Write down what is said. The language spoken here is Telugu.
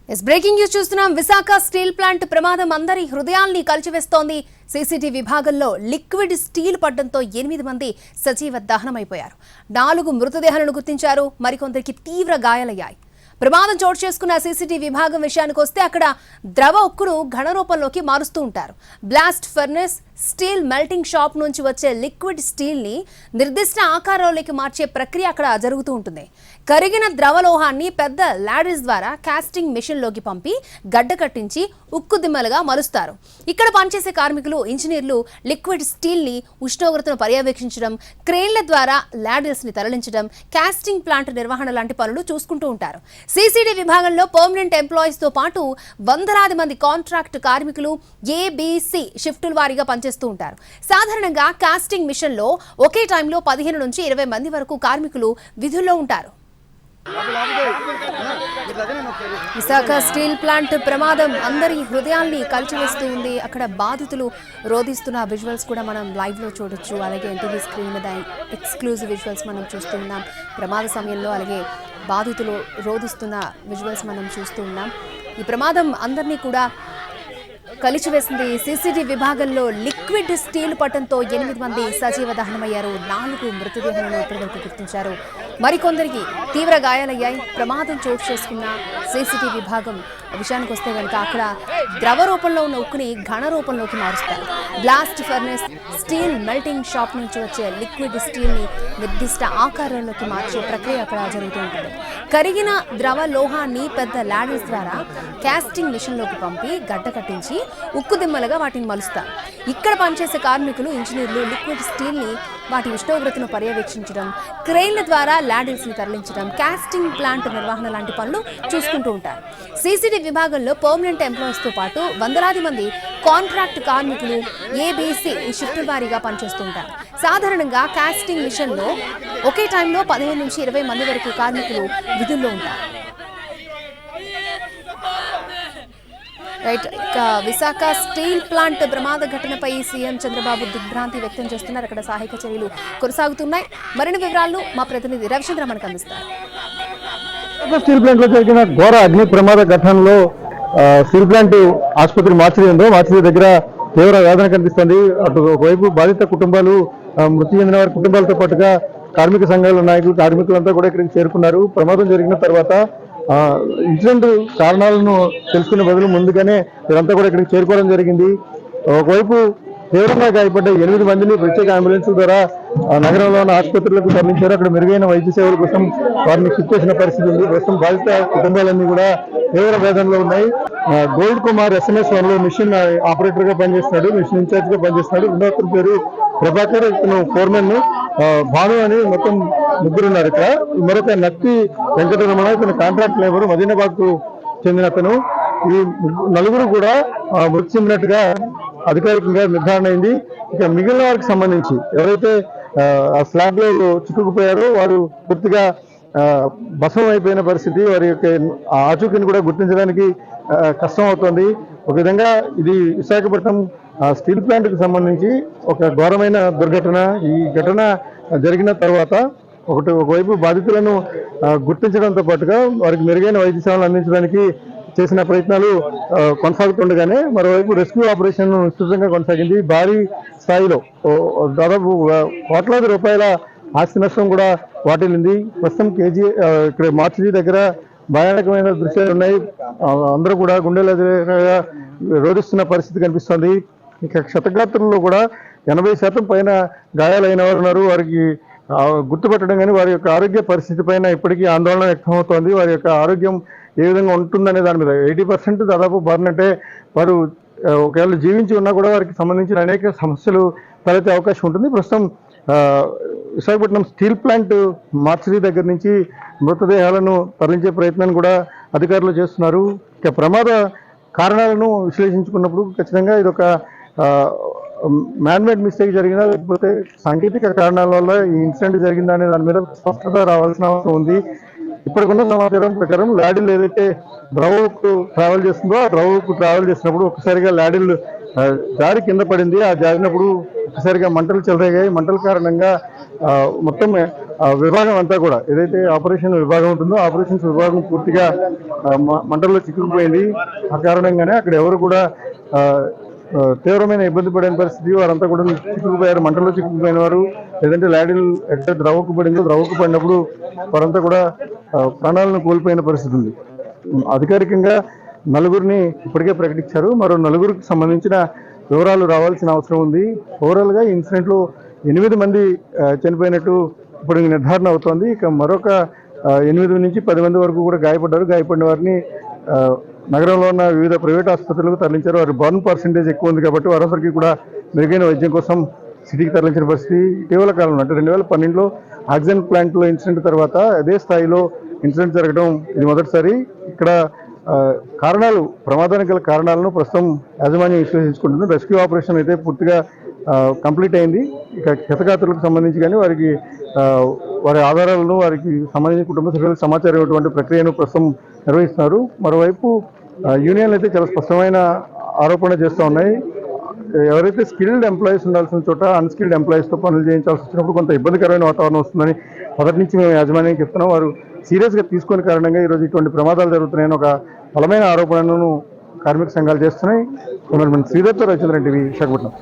బ్రేకింగ్ న్యూస్ చూస్తున్నాం. విశాఖ స్టీల్ ప్లాంట్ ప్రమాదం అందరి హృదయాల్ని కలిచివేస్తోంది. సీసీటీవీ విభాగంలో లిక్విడ్ స్టీల్ పడ్డంతో 8 మంది సజీవ దహనమైపోయారు. 4 మృతదేహాలను గుర్తించారు. మరికొందరికి తీవ్ర గాయాలయ్యాయి. ప్రమాదం చోటు చేసుకున్న సీసీటీవీ విభాగం విషయానికి వస్తే అక్కడ ద్రవ ఉక్కును ఘన రూపంలోకి మారుస్తూ ఉంటారు. Blast furnace, steel melting shop నుంచి వచ్చే లిక్విడ్ స్టీల్ ని నిర్దిష్ట ఆకారంలోకి మార్చే ప్రక్రియ అక్కడ జరుగుతూ ఉంటుంది. కరిగిన ద్రవలోహాన్ని పెద్ద లాడర్స్ ద్వారా కాస్టింగ్ మెషిన్ లోకి పంపి గడ్డ కట్టించి ఉక్కు దిమ్మలుగా మలుస్తారు. ఇక్కడ పనిచేసే కార్మికులు, ఇంజనీర్లు లిక్విడ్ స్టీల్ ని ఉష్ణోగ్రతను పర్యవేక్షించడం, క్రేన్ల ద్వారా లాడర్స్ ని తరలించడం, కాస్టింగ్ ప్లాంట్ నిర్వహణ లాంటి పనులు చూసుకుంటూ ఉంటారు. సీసీడీ విభాగంలో పర్మనెంట్ ఎంప్లాయీస్ తో పాటు వందలాది మంది కాంట్రాక్ట్ కార్మికులు ఏబిసి షిఫ్టుల వారీగా పనిచేస్తూ ఉంటారు. సాధారణంగా కాస్టింగ్ మిషన్ లో ఒకే టైంలో 15 నుంచి 20 మంది వరకు కార్మికులు విధుల్లో ఉంటారు. విశాఖ స్టీల్ ప్లాంట్ ప్రమాదం అందరి హృదయాల్ని కలిచివేస్తూ ఉంది. అక్కడ బాధితులు రోధిస్తున్న విజువల్స్ కూడా మనం లైవ్ లో చూడొచ్చు. అలాగే ఎన్టీవీ స్క్రీన్ మీద ఎక్స్క్లూజివ్ విజువల్స్ మనం చూస్తూ ఉన్నాం. ప్రమాద సమయంలో అలాగే బాధితులు రోధిస్తున్న విజువల్స్ మనం చూస్తూ ఉన్నాం. ఈ ప్రమాదం అందరినీ కూడా కలిచివేసింది. సీసీటీ విభాగంలో లిక్విడ్ స్టీల్ పట్టంతో 8 మంది సజీవ దహనమయ్యారు. 4 మృతదేహాలను ఇప్పటివరకు గుర్తించారు. మరికొందరికి తీవ్ర గాయాలయ్యాయి. ప్రమాదం చోటు చేసుకున్న సీసీటీ విభాగం విషయానికి వస్తే కనుక అక్కడ ద్రవ రూపంలో ఉన్న ఉక్కుని ఘన రూపంలోకి మారుస్తారు. Blast furnace, steel melting shop నుంచి వచ్చే లిక్విడ్ స్టీల్ ని నిర్దిష్ట ఆకారంలోకి మార్చే ప్రక్రియ అక్కడ జరుగుతూ ఉంటుంది. కరిగిన ద్రవ లోహాన్ని పెద్ద లాడర్స్ ద్వారా కాస్టింగ్ మిషన్ లోకి పంపి గడ్డ కట్టించి ఉక్కు దిమ్మలుగా వాటిని మలుస్తారు. ఇక్కడ పనిచేసే కార్మికులు, ఇంజనీర్లు లిక్విడ్ స్టీల్ ని వాటి ఉష్ణోగ్రతను పర్యవేక్షించడం, క్రెయిన్ల ద్వారా లాడర్స్ ని తరలించడం, కాస్టింగ్ ప్లాంట్ నిర్వహణ లాంటి పనులు చూసుకుంటూ ఉంటారు. సీసీటీ విభాగంలో పర్మనెంట్ ఎంప్లాయీస్ తో పాటు వందలాది మంది కాంట్రాక్ట్ కార్మికులు ఏబిసి షిఫ్టుల వారీగా పనిచేస్తూ ఉంటారు. సాధారణంగా కాస్టింగ్ మిషన్ లో ఒకే టైంలో 15 నుంచి 20 మంది వరకు కార్మికులు విధుల్లో ఉంటారు. రైట్, ఇక విశాఖ స్టీల్ ప్లాంట్ ప్రమాద ఘటనపై సీఎం చంద్రబాబు దిగ్భ్రాంతి వ్యక్తం చేస్తున్నారు. అక్కడ సహాయక చర్యలు కొనసాగుతున్నాయి. మరిన్ని వివరాలను మా ప్రతినిధి రవిచంద్ర మనకు అందిస్తారు. స్టీల్ ప్లాంట్ లో జరిగిన ఘోర అగ్ని ప్రమాద ఘటనలో స్టీల్ ప్లాంట్ ఆసుపత్రి మార్చిరి ఉందో మార్చిరి దగ్గర తీవ్ర వేదన కనిపిస్తుంది. అటు ఒకవైపు బాధిత కుటుంబాలు, మృతి చెందిన వారి కుటుంబాలతో పాటుగా కార్మిక సంఘాల నాయకులు, కార్మికులంతా కూడా ఇక్కడికి చేరుకున్నారు. ప్రమాదం జరిగిన తర్వాత ఇన్సిడెంట్ కారణాలను తెలుసుకునే బదులు ముందుగానే వీరంతా కూడా ఇక్కడికి చేరుకోవడం జరిగింది. ఒకవైపు తీవ్రంగా గాయపడ్డ 8 మందిని ప్రత్యేక అంబులెన్స్ ద్వారా నగరంలో ఉన్న ఆసుపత్రులకు తరలించారు. అక్కడ మెరుగైన వైద్య సేవల కోసం వారిని షిఫ్ట్ చేసిన పరిస్థితి ఉంది. ప్రస్తుతం బాధిత కుటుంబాలన్నీ కూడా తీవ్ర వేదనలో ఉన్నాయి. గోల్డ్ కుమార్ SMS 1 లో మిషన్ ఆపరేటర్ గా పనిచేస్తున్నాడు, మిషన్ ఇన్ఛార్జ్ గా పనిచేస్తున్నాడు. రెండో అతని పేరు ప్రభాకర్, ఇతను ఫోర్మెన్. భాను అని మొత్తం 3 ఉన్నారు ఇక్కడ. మరొక నక్కి వెంకటరమణ, ఇతను కాంట్రాక్ట్ లేబర్, మదీనాబాద్ కు చెందిన అతను. ఈ 4 కూడా మృతి చెందినట్టుగా అధికారికంగా నిర్ధారణ అయింది. ఇక మిగిలిన వారికి సంబంధించి ఎవరైతే ఆ స్లాబ్ లో చిక్కుకుపోయారో వారు పూర్తిగా భస్మం అయిపోయిన పరిస్థితి. వారి యొక్క ఆచూకీని కూడా గుర్తించడానికి కష్టం అవుతుంది. ఒక విధంగా ఇది విశాఖపట్నం స్టీల్ ప్లాంట్ కు సంబంధించి ఒక ఘోరమైన దుర్ఘటన. ఈ ఘటన జరిగిన తర్వాత ఒకవైపు బాధితులను గుర్తించడంతో పాటుగా వారికి మెరుగైన వైద్య సేవలు అందించడానికి చేసిన ప్రయత్నాలు కొనసాగుతుండగానే మరోవైపు రెస్క్యూ ఆపరేషన్ విస్తృతంగా కొనసాగింది. భారీ స్థాయిలో దాదాపు కోట్లాది రూపాయల ఆస్తి నష్టం కూడా వాటిల్లింది. ప్రస్తుతం ఇక్కడ మార్చి దగ్గర భయానకమైన దృశ్యాలు ఉన్నాయి. అందరూ కూడా గుండెల రోధిస్తున్న పరిస్థితి కనిపిస్తోంది. ఇక క్షతగాత్రుల్లో కూడా 80% పైన గాయాలైన వారు ఉన్నారు. వారికి గుర్తుపట్టడం కానీ వారి యొక్క ఆరోగ్య పరిస్థితి పైన ఇప్పటికీ ఆందోళన వ్యక్తమవుతోంది. వారి యొక్క ఆరోగ్యం ఏ విధంగా ఉంటుందనే దాని మీద 80% దాదాపు బారినట్టే. వారు ఒకవేళ జీవించి ఉన్నా కూడా వారికి సంబంధించిన అనేక సమస్యలు తలెత్తే అవకాశం ఉంటుంది. ప్రస్తుతం విశాఖపట్నం స్టీల్ ప్లాంట్ మార్చిరి దగ్గర నుంచి మృతదేహాలను తరలించే ప్రయత్నాన్ని కూడా అధికారులు చేస్తున్నారు. ఇక ప్రమాద కారణాలను విశ్లేషించుకున్నప్పుడు ఖచ్చితంగా ఇది ఒక మ్యాన్మేడ్ మిస్టేక్ జరిగిందా లేకపోతే సాంకేతిక కారణాల వల్ల ఈ ఇన్సిడెంట్ జరిగిందా అనే దాని మీద స్పష్టత రావాల్సిన అవసరం ఉంది. ఇప్పటికున్న సమాచారం ప్రకారం లాడిల్ ఏదైతే ద్రవకు ట్రావెల్ చేస్తుందో ఆ ద్రవకు ట్రావెల్ చేసినప్పుడు ఒకసారిగా లాడిల్ జారి కింద పడింది. ఆ జారినప్పుడు ఒకసారిగా మంటలు చెలరేగాయి. మంటల కారణంగా మొత్తం విభాగం అంతా కూడా ఏదైతే ఆపరేషన్ విభాగం ఉంటుందో ఆపరేషన్స్ విభాగం పూర్తిగా మంటల్లో చిక్కుకుపోయింది. ఆ కారణంగానే అక్కడ ఎవరు కూడా తీవ్రమైన ఇబ్బంది పడిన పరిస్థితి. వారంతా కూడా చిక్కుకుపోయారు, మంటల్లో చిక్కుకుపోయిన వారు. లేదంటే లాడిల్ ఎక్కడ ద్రవకు పడిందో ద్రవకు పడినప్పుడు వారంతా కూడా ప్రాణాలను కోల్పోయిన పరిస్థితి ఉంది. అధికారికంగా నలుగురిని ఇప్పటికే ప్రకటించారు. మరో నలుగురికి సంబంధించిన వివరాలు రావాల్సిన అవసరం ఉంది. ఓవరాల్గా ఈ ఇన్సిడెంట్లో 8 మంది చనిపోయినట్టు ఇప్పుడు నిర్ధారణ అవుతోంది. ఇక మరొక 8 నుంచి 10 మంది వరకు కూడా గాయపడ్డారు. గాయపడిన వారిని నగరంలో ఉన్న వివిధ ప్రైవేట్ ఆసుపత్రులకు తరలించారు. వారి బర్న్ పర్సెంటేజ్ ఎక్కువ ఉంది కాబట్టి వారందరికీ కూడా మెరుగైన వైద్యం కోసం సిటీకి తరలించిన పరిస్థితి. ఇటీవల కాలంలో అంటే 2012లో ఆక్సిజన్ ప్లాంట్లో ఇన్సిడెంట్ తర్వాత అదే స్థాయిలో ఇన్సిడెంట్ జరగడం ఇది మొదటిసారి. ఇక్కడ కారణాలు, ప్రమాదానికి గల కారణాలను ప్రస్తుతం యాజమాన్యం విశ్లేషించుకుంటుంది. రెస్క్యూ ఆపరేషన్ అయితే పూర్తిగా కంప్లీట్ అయింది. ఇక క్షతగాత్రులకు సంబంధించి కానీ వారి ఆధారాలను వారికి సంబంధించిన కుటుంబ సభ్యులకు సమాచారం ఇవ్వటువంటి ప్రక్రియను ప్రస్తుతం నిర్వహిస్తున్నారు. మరోవైపు యూనియన్లు అయితే చాలా స్పష్టమైన ఆరోపణ చేస్తూ ఉన్నాయి. ఎవరైతే స్కిల్డ్ ఎంప్లాయీస్ ఉండాల్సిన చోట అన్స్కిల్డ్ ఎంప్లాయీస్తో పనులు చేయించాల్సి వచ్చినప్పుడు కొంత ఇబ్బందికరమైన వాతావరణం వస్తుందని మొదటి నుంచి మేము యాజమాన్యానికి చెప్తున్నాం. వారు సీరియస్గా తీసుకునే కారణంగా ఈరోజు ఇటువంటి ప్రమాదాలు జరుగుతున్నాయని ఒక బలమైన ఆరోపణలను కార్మిక సంఘాలు చేస్తున్నాయి. శ్రీధర్తో రవిచంద్రన్ టీవీ విశాఖపట్నం.